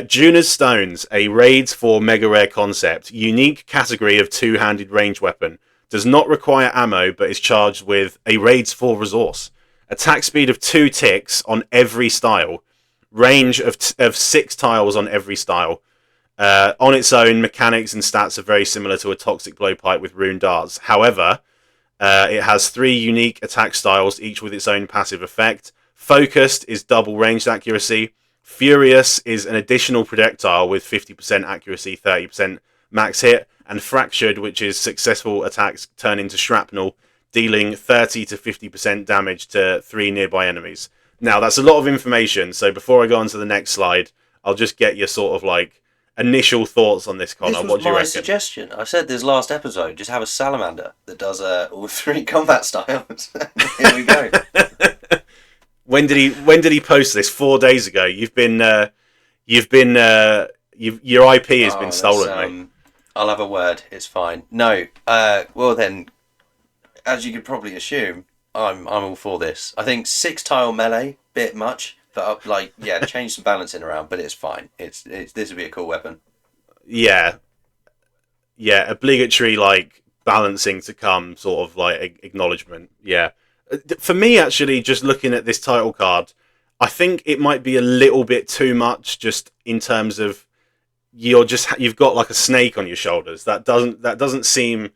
Juna's Stones, a Raids for Mega Rare concept. Unique category of two-handed range weapon. Does not require ammo, but is charged with a Raids 4 resource. Attack speed of 2 ticks on every style. Range of 6 tiles on every style. On its own, mechanics and stats are very similar to a Toxic Blowpipe with Rune Darts. However, it has 3 unique attack styles, each with its own passive effect. Focused is double ranged accuracy. Furious is an additional projectile with 50% accuracy, 30% max hit. And Fractured, which is successful attacks turn into shrapnel, dealing 30 to 50% damage to 3 nearby enemies. Now, that's a lot of information, so before I go on to the next slide, I'll just get your sort of like initial thoughts on this, Connor. This What was do you my reckon? suggestion. I said this last episode, just have a salamander that does all 3 combat styles. Here we go. When did he post this? 4 days ago. Your IP has been stolen, mate. I'll have a word. It's fine. No. Well then, as you could probably assume, I'm all for this. I think 6 tile melee, bit much, but change some balancing around, but it's fine. It's this would be a cool weapon. Yeah, obligatory like balancing to come, sort of like acknowledgement. Yeah, for me actually, just looking at this title card, I think it might be a little bit too much, just in terms of you've got like a snake on your shoulders. That doesn't seem.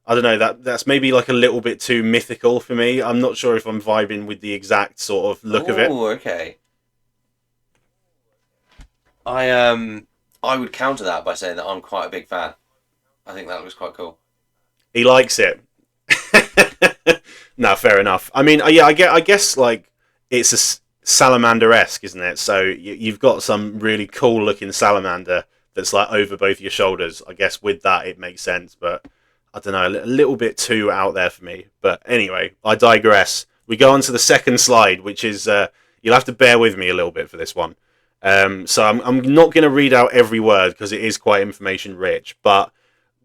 I don't know, that's maybe like a little bit too mythical for me. I'm not sure if I'm vibing with the exact sort of look of it. Oh, okay. I would counter that by saying that I'm quite a big fan. I think that looks quite cool. He likes it. No, fair enough. I mean, yeah, I guess like it's a salamander-esque, isn't it? So you've got some really cool looking salamander that's like over both your shoulders. I guess with that it makes sense, but I don't know, a little bit too out there for me. But anyway, I digress. We go on to the second slide, which is you'll have to bear with me a little bit for this one. So I'm not going to read out every word because it is quite information rich. But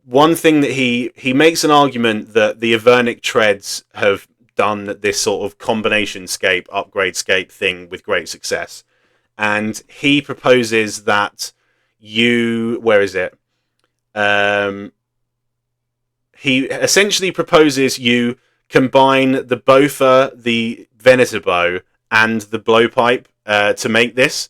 one thing that he makes an argument that the Avernic Treads have done this sort of combination scape, upgrade scape thing with great success. And he proposes that where is it? He essentially proposes you combine the Boffer, the Venator bow, and the blowpipe to make this.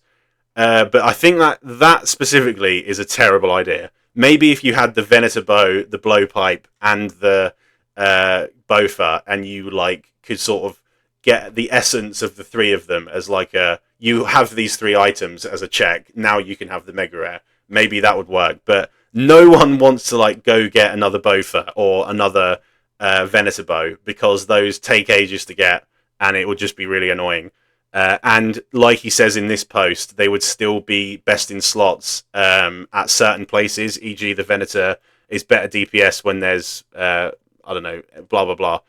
But I think that specifically is a terrible idea. Maybe if you had the Venator bow, the blowpipe, and the Boffer, and you like could sort of get the essence of the 3 of them as like you have these 3 items as a check. Now you can have the Mega Rare. Maybe that would work, but no one wants to like go get another Boffer or another Venator bow because those take ages to get, and it would just be really annoying. And like he says in this post, they would still be best in slots at certain places. E.g., the Venator is better DPS when there's I don't know, blah blah blah.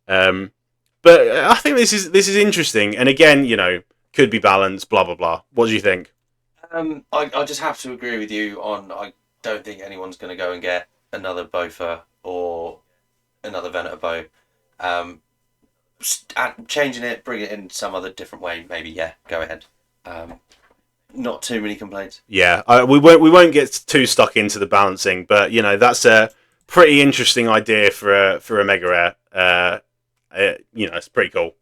But I think this is interesting, and again, could be balanced. Blah blah blah. What do you think? I just have to agree with you on. I don't think anyone's going to go and get another Boffer or another Venator bow. Changing it, bring it in some other different way, maybe. Yeah, go ahead. Not too many complaints. Yeah, we won't get too stuck into the balancing, but that's a pretty interesting idea for a Mega Rare. It's pretty cool.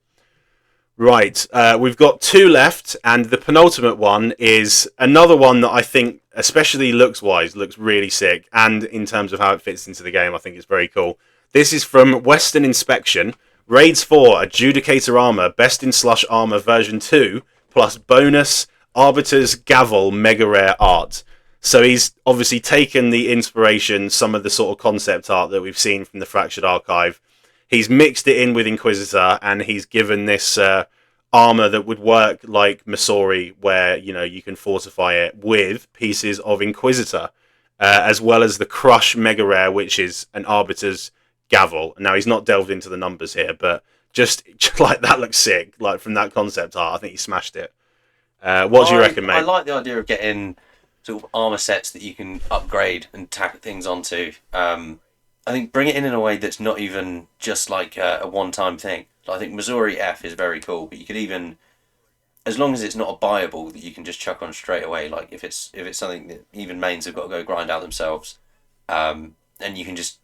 Right, we've got 2 left, and the penultimate one is another one that I think, especially looks-wise, looks really sick, and in terms of how it fits into the game, I think it's very cool. This is from Western Inspection. Raids 4, Adjudicator Armor, Best in Slush Armor version 2, plus bonus Arbiter's Gavel Mega Rare art. So he's obviously taken the inspiration, some of the sort of concept art that we've seen from the Fractured Archive. He's mixed it in with Inquisitor, and he's given this armor that would work like Masori, where you can fortify it with pieces of Inquisitor, as well as the Crush Mega Rare, which is an Arbiter's Gavel. Now he's not delved into the numbers here, but just like that looks sick. Like from that concept art, I think he smashed it. What do you reckon, mate? I like the idea of getting sort of armor sets that you can upgrade and tack things onto. I think bring it in a way that's not even just like a one-time thing. I think Missouri F is very cool, but you could even, as long as it's not a buyable that you can just chuck on straight away. Like if it's something that even mains have got to go grind out themselves, and you can just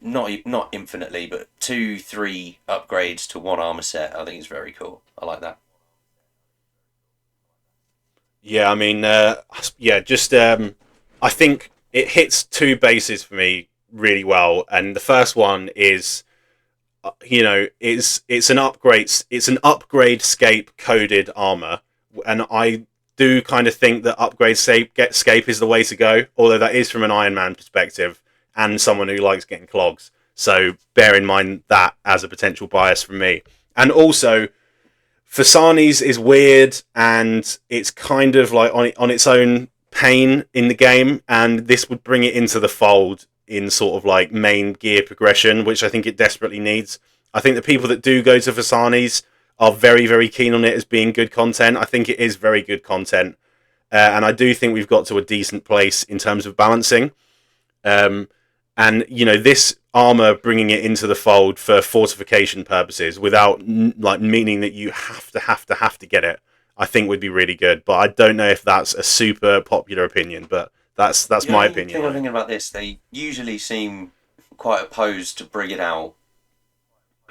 not infinitely, but 2-3 upgrades to one armor set. I think it's very cool. I like that. Yeah, I mean, just I think it hits two bases for me really well, and the first one is, it's an upgrade scape coded armor, and I do kind of think that upgrade scape is the way to go, although that is from an Iron Man perspective and someone who likes getting clogs. So bear in mind that as a potential bias from me. And also, Fasani's is weird, and it's kind of like on its own pain in the game, and this would bring it into the fold in sort of like main gear progression, which I think it desperately needs. I think the people that do go to Fasani's are very, very keen on it as being good content. I think it is very good content, and I do think we've got to a decent place in terms of balancing. And this armor bringing it into the fold for fortification purposes, without like meaning that you have to get it, I think would be really good. But I don't know if that's a super popular opinion, but that's my opinion. The thing I'm thinking about this, they usually seem quite opposed to bring it out.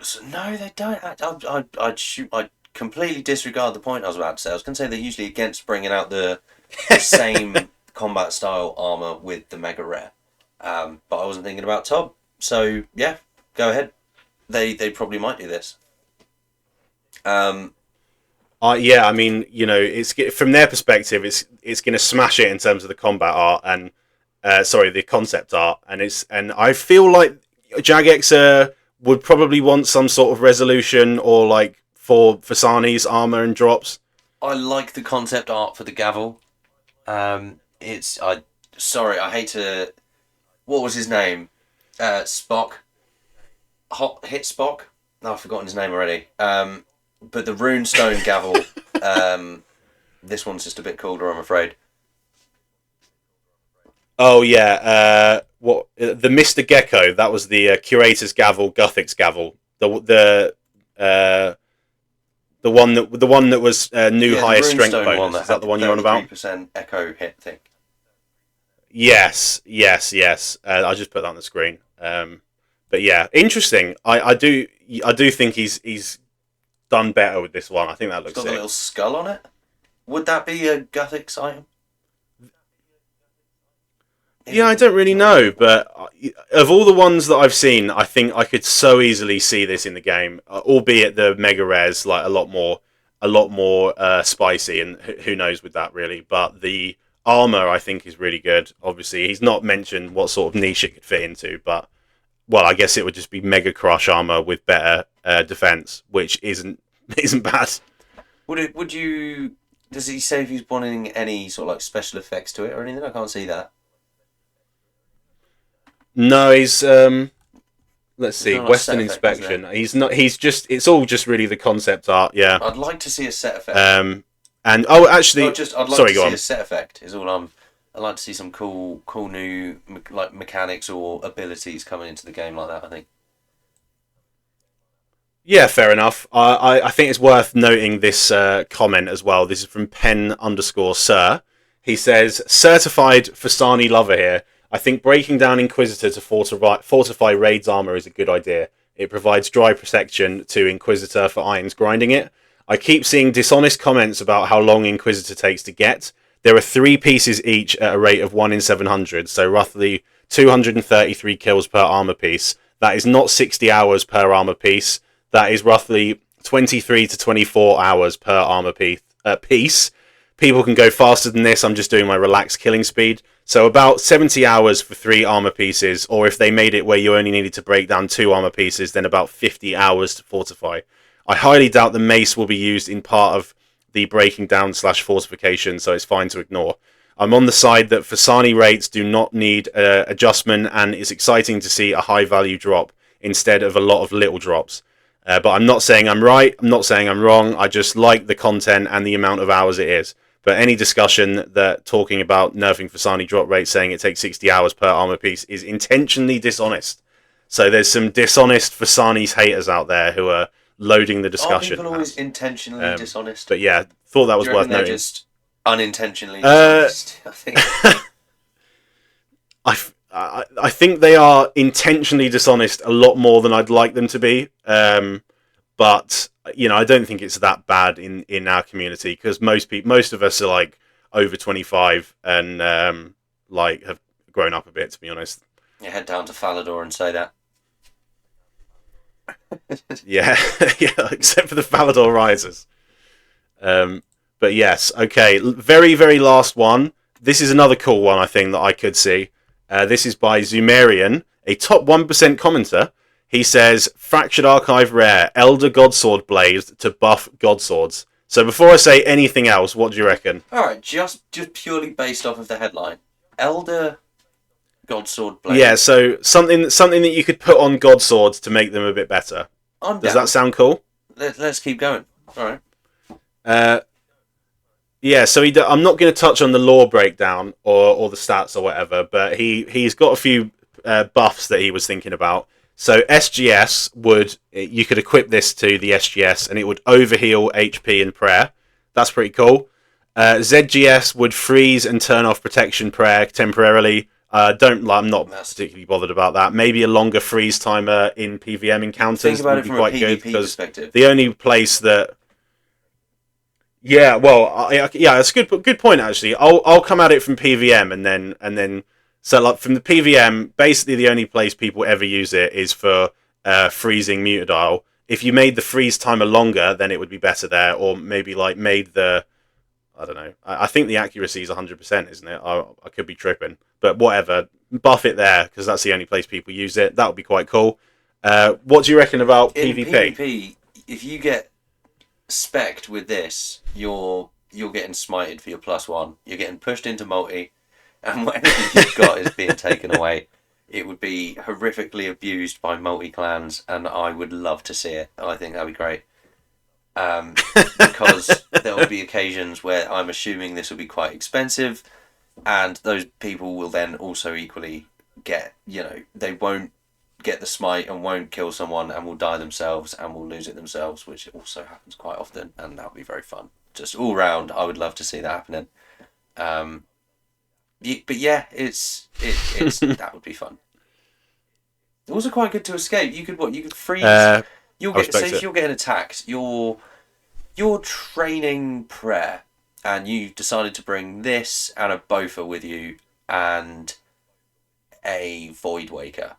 So, no, they don't. I'd completely disregard the point I was about to say. I was going to say they're usually against bringing out the same combat style armor with the Mega Rare. But I wasn't thinking about Tob. So, yeah, go ahead. They probably might do this. Yeah, I mean, it's from their perspective, it's going to smash it in terms of the combat art and the concept art, and I feel like Jagex would probably want some sort of resolution or like for Fasani's armor and drops. I like the concept art for the gavel. I hate to. What was his name? Spock. Hit Spock. No, I've forgotten his name already. But the runestone gavel, this one's just a bit cooler, I'm afraid. Oh yeah, the Mr. Gecko? That was the Curator's Gavel, Guthix Gavel. The one that was new highest strength bonus. Is that the one you're on about? 3% echo hit thing. Yes. I'll just put that on the screen. But yeah, interesting. I do think he's done better with this one. I think that looks sick. It's got a little skull on it. Would that be a Guthix item? Yeah, I don't really know, but of all the ones that I've seen, I think I could so easily see this in the game. Albeit the Megarares like a lot more spicy, and who knows with that really. But the armor I think is really good. Obviously, he's not mentioned what sort of niche it could fit into, but I guess it would just be Mega Crush armor with better defense, which isn't bad. Would you? Does he say if he's wanting any sort of like special effects to it or anything? I can't see that. No, he's let's see, Western Inspection. He's not. He's just. It's all just really the concept art. Yeah. I'd like to see a set effect. And actually, I'd like to see a set effect. Is all I'd like to see some cool new like mechanics or abilities coming into the game like that. I think. Yeah, fair enough. I think it's worth noting this comment as well. This is from Pen_Sir. He says, "Certified Fasani lover here. I think breaking down Inquisitor to fortify Raid's armor is a good idea. It provides dry protection to Inquisitor for Iron's grinding it. I keep seeing dishonest comments about how long Inquisitor takes to get. There are 3 pieces each at a rate of 1 in 700, so roughly 233 kills per armor piece. That is not 60 hours per armor piece. That is roughly 23 to 24 hours per armor piece. People can go faster than this. I'm just doing my relaxed killing speed. So about 70 hours for 3 armor pieces, or if they made it where you only needed to break down 2 armor pieces, then about 50 hours to fortify. I highly doubt the mace will be used in part of the breaking down / fortification, so it's fine to ignore. I'm on the side that Fasani rates do not need adjustment, and it's exciting to see a high value drop instead of a lot of little drops. But I'm not saying I'm right, I'm not saying I'm wrong, I just like the content and the amount of hours it is. But any discussion that talking about nerfing Fasani drop rate, saying it takes 60 hours per armor piece, is intentionally dishonest. So there's some dishonest Fasani's haters out there who are loading the discussion. Are people always intentionally dishonest? But yeah, thought that was worth noting. They're just unintentionally dishonest, I think. I think they are intentionally dishonest a lot more than I'd like them to be. But I don't think it's that bad in our community, because most of us are like over 25 and like have grown up a bit, to be honest. You head down to Falador and say that. Yeah, yeah, except for the Falador Risers. But yes, okay. Very, very last one. This is another cool one, I think, that I could see. This is by Zumerian, a top 1% commenter. He says, Fractured Archive rare, Elder Godsword Blade to buff Godswords. So before I say anything else, what do you reckon? Alright, just purely based off of the headline. Elder Godsword Blade. Yeah, so something that you could put on Godswords to make them a bit better. Does that sound cool? Let's keep going. Alright. Yeah, so I'm not going to touch on the lore breakdown or the stats or whatever, but he's got a few buffs that he was thinking about. So SGS you could equip this to the SGS and it would overheal HP and prayer. That's pretty cool. ZGS would freeze and turn off protection prayer temporarily. I'm not particularly bothered about that. Maybe a longer freeze timer in PVM encounters would be quite good, because the only place that it's a good point actually. I'll come at it from PVM and then so like from the PVM, basically the only place people ever use it is for freezing Mutadile. If you made the freeze timer longer, then it would be better there, or maybe like made the I don't know. I think the accuracy is 100%, isn't it? I could be tripping, but whatever. Buff it there because that's the only place people use it. That would be quite cool. What do you reckon about PvP? PvP, if you get spec'd with this, you're getting smited for your +1. You're getting pushed into multi, and whatever you've got is being taken away. It would be horrifically abused by multi-clans, and I would love to see it. I think that'd be great. Because there will be occasions where I'm assuming this will be quite expensive, and those people will then also equally get, they won't get the smite and won't kill someone and will die themselves and will lose it themselves, which also happens quite often, and that would be very fun. Just all round, I would love to see that happening. But yeah, it's that would be fun. Also quite good to escape. You could freeze. If you're getting attacked, you're training prayer, and you decided to bring this and a Bofa with you and a Void Waker.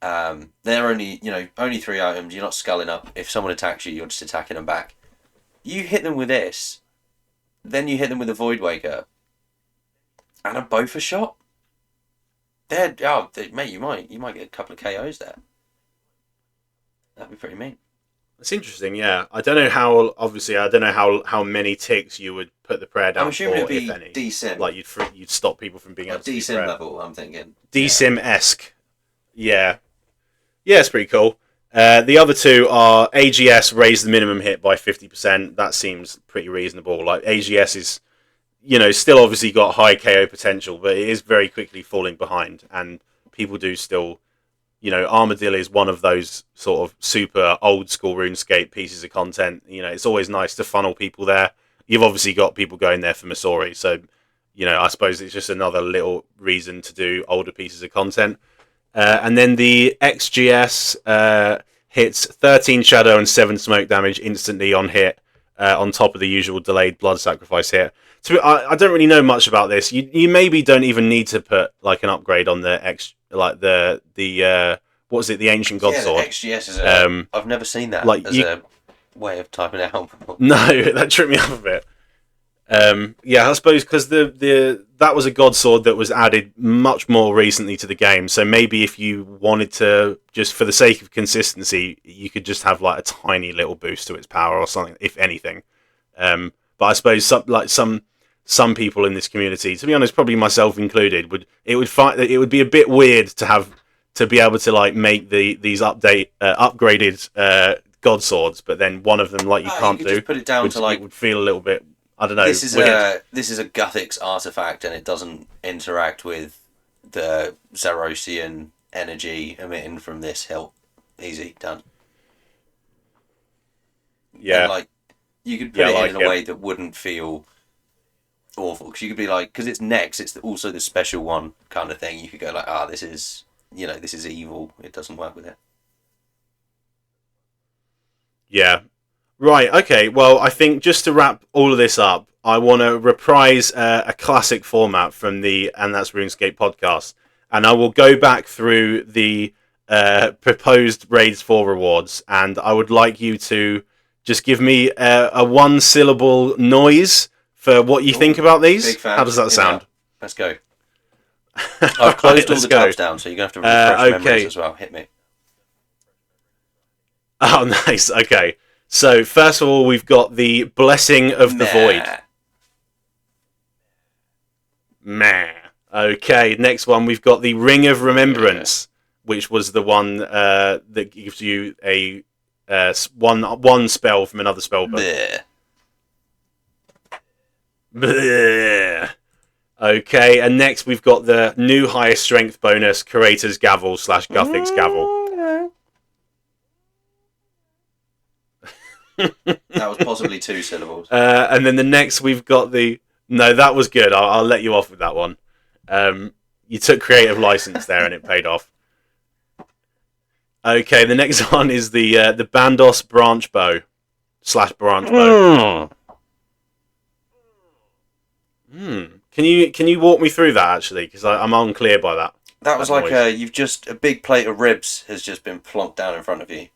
They're only 3 items. You're not sculling up. If someone attacks you, you're just attacking them back. You hit them with this, then you hit them with a Void Waker and a Bofa shot. Mate, you might get a couple of KOs there. That'd be pretty mean. It's interesting, yeah. I don't know how many ticks you would put the prayer down. I'm assuming for, it'd be if any. D-Sim. Like you'd stop people from being able to do D-Sim prayer. level, I'm thinking. D-Sim-esque. Yeah. Yeah, it's pretty cool. The other two are AGS raise the minimum hit by 50%. That seems pretty reasonable. Like AGS is, still obviously got high KO potential, but it is very quickly falling behind, and people do still. Armadillo is one of those sort of super old school RuneScape pieces of content. It's always nice to funnel people there. You've obviously got people going there for Masori, so I suppose it's just another little reason to do older pieces of content. And then the XGS hits 13 shadow and 7 smoke damage instantly on hit, on top of the usual delayed blood sacrifice hit. So I don't really know much about this. You maybe don't even need to put like an upgrade on the what was it, the Ancient Godsword? Yeah, XGS is I've never seen that a way of typing it out before. No, that tripped me up a bit. I suppose because that was a Godsword that was added much more recently to the game. So maybe if you wanted to, just for the sake of consistency, you could just have like a tiny little boost to its power or something, if anything. But I suppose some people in this community, to be honest, probably myself included, would be a bit weird to be able to like make these upgraded God swords, but then one of them you can't do. Just put it down it would feel a little bit. I don't know. This is a Guthix artifact, and it doesn't interact with the Zarosian energy emitting from this hilt. Easy done. Yeah, and, you could put it in a way that wouldn't feel awful, because you could be because it's next, it's also the special one kind of thing. You could go this is evil. It doesn't work with it. Yeah, Right, okay. Well, I think just to wrap all of this up, I want to reprise a classic format from the And That's RuneScape podcast. And I will go back through the proposed Raids 4 rewards, and I would like you to just give me a one-syllable noise for what you think about these. Big fan. How does that sound? Yeah. Let's go. I've closed all the tabs down, so you're going to have to refresh memories as well. Hit me. Oh, nice. Okay. So, first of all, we've got the Blessing of the Void. Meh. Okay, next one, we've got the Ring of Remembrance, which was the one that gives you a one spell from another spell book. Bleh. Okay, and next we've got the new highest strength bonus, Curator's Gavel / Guthix Gavel. That was possibly 2 syllables. And then the next we've got the... No, that was good. I'll let you off with that one. You took creative license there and it paid off. Okay, the next one is the Bandos Branch Bow / Branch Bow. Can you walk me through that, actually? Because I'm unclear by that. That was like a big plate of ribs has just been plonked down in front of you.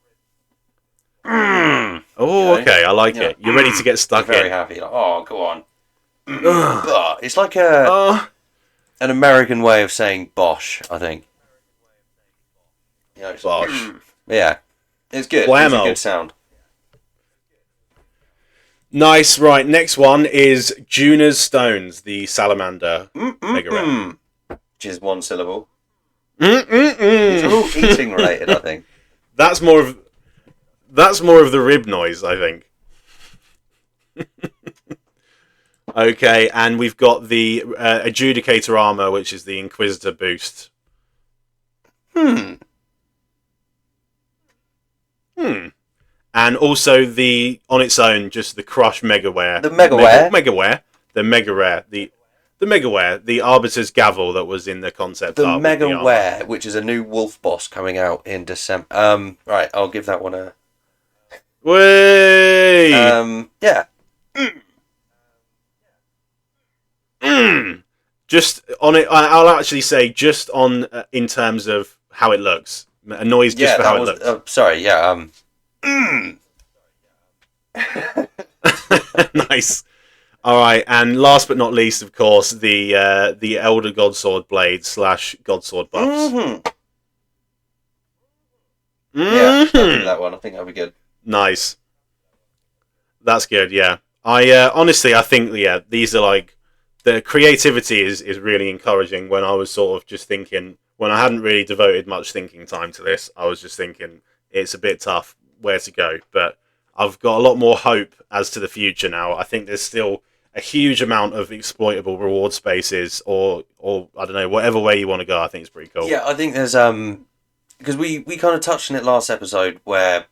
Oh, okay, I like it. You're ready to get stuck in. Very happy. Like, oh, go on. It's like an American way of saying bosh, I think. Bosh. Yeah. It's good. Blammo. It's a good sound. Nice, right. Next one is Juna's Stones, the Salamander Megarares. Which is 1 syllable. It's all eating related, I think. That's more of the rib noise, I think. Okay, and we've got the Adjudicator Armor, which is the Inquisitor boost. And also on its own, just the Crush Megaware. The Megaware? The Megaware, the Arbiter's Gavel that was in the concept The art. Megaware, which is a new wolf boss coming out in December. Right, I'll give that one a... Way! Yeah. Just on it, I'll actually say just on in terms of how it looks. A noise just for how it looks. Sorry, yeah. Nice. All right, and last but not least, of course, the Elder Godsword Blade / Godsword buffs. Yeah, I'll do that one. I think that'll be good. Nice. That's good. Yeah. I honestly, I think these are like the creativity is really encouraging. When I was sort of just thinking, when I hadn't really devoted much thinking time to this, I was just thinking it's a bit tough where to go, but I've got a lot more hope as to the future now. I think there's still a huge amount of exploitable reward spaces, or I don't know, whatever way you want to go. I think it's pretty cool. Yeah, I think there's because we kind of touched on it last episode where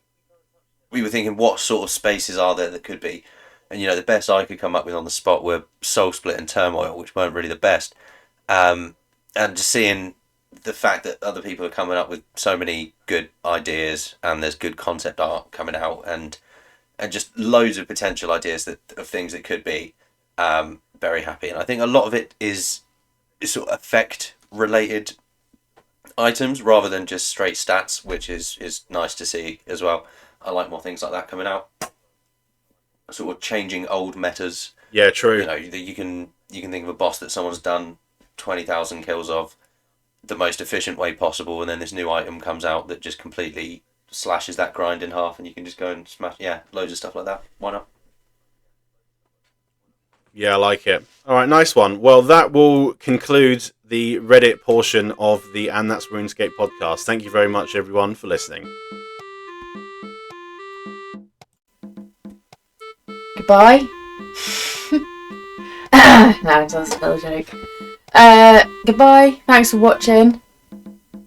we were thinking what sort of spaces are there that could be, and the best I could come up with on the spot were Soul Split and Turmoil, which weren't really the best, and just seeing the fact that other people are coming up with so many good ideas and there's good concept art coming out and just loads of potential ideas of things that could be, very happy. And I think a lot of it is sort of effect related items rather than just straight stats, which is nice to see as well. I like more things like that coming out, sort of changing old metas. Yeah, true. You can think of a boss that someone's done 20,000 kills of the most efficient way possible, and then this new item comes out that just completely slashes that grind in half, and you can just go and smash. Yeah, loads of stuff like that. Why not? Yeah, I like it. All right, nice one. Well, that will conclude the Reddit portion of the And That's RuneScape podcast. Thank you very much, everyone, for listening. Goodbye. No, that's a little joke. Goodbye. Thanks for watching.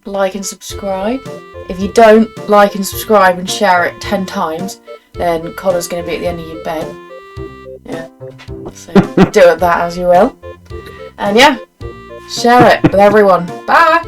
Like and subscribe. If you don't like and subscribe and share it 10 times, then Connor's going to be at the end of your bed. Yeah. So do it that as you will. And yeah, share it with everyone. Bye.